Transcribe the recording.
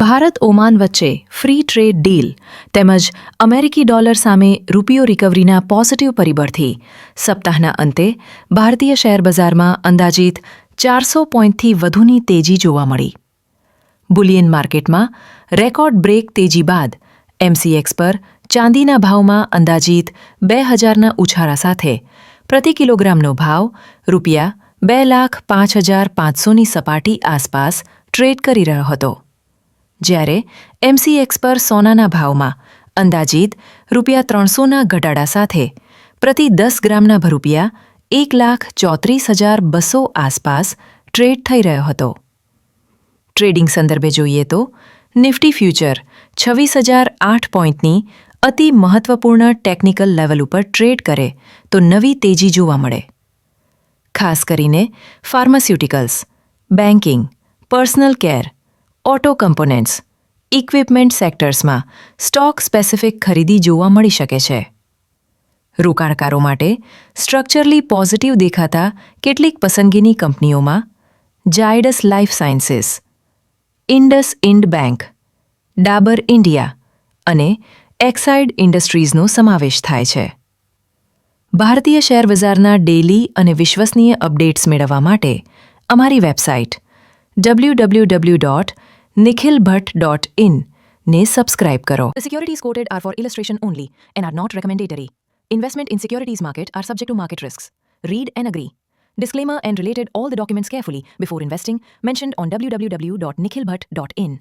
Bharat Oman વચ્ચે free trade deal તેમજ અમેરિકી ડોલર સામે રૂપિયો રિકવરીના પોઝિટિવ પરિબળથી સપ્તાહના અંતે ભારતીય શેરબજારમાં અંદાજિત 400 પોઈન્ટથી વધુની તેજી જોવા મળી. બુલિયન માર્કેટમાં રેકોર્ડ બ્રેક તેજી બાદ એમસીએક્સ પર ચાંદીના ભાવમાં અંદાજિત 2000ના ઉછાળા સાથે પ્રતિ કિલોગ્રામનો ભાવ ₹2,05,500ની સપાટી આસપાસ ટ્રેડ કરી રહ્યો હતો. જ્યારે એમસીએક્સ પર સોનાના ભાવમાં અંદાજિત ₹300ના ઘટાડા સાથે પ્રતિ 10 ગ્રામના રૂપિયા 1,34,200 આસપાસ ટ્રેડ થઈ રહ્યો હતો. ટ્રેડિંગ સંદર્ભે જોઈએ તો નિફ્ટી ફ્યુચર 26,008 પોઈન્ટની અતિ મહત્વપૂર્ણ ટેકનિકલ લેવલ ઉપર ટ્રેડ કરે તો નવી તેજી જોવા મળે. ખાસ કરીને pharmaceuticals, banking, personal care, auto components, equipment સેક્ટર્સમાં સ્ટોક સ્પેસિફિક ખરીદી જોવા મળી શકે છે. રોકાણકારો માટે સ્ટ્રક્ચરલી પોઝિટિવ દેખાતા કેટલીક પસંદગીની કંપનીઓમાં Zydus life sciences, IndusInd bank, Dabur India અને એક્સાઇડ ઇન્ડસ્ટ્રીઝનો સમાવેશ થાય છે. ભારતીય શેરબજારના ડેઇલી અને વિશ્વસનીય અપડેટ્સ મેળવવા માટે અમારી વેબસાઇટ www.nikhilbhatt.in ને સબસ્ક્રાઇબ કરો. The securities quoted are for illustration only and are not recommendatory. Investment in securities market are subject to market risks. Read and agree. Disclaimer and related all the documents carefully before investing mentioned on www.nikhilbhatt.in.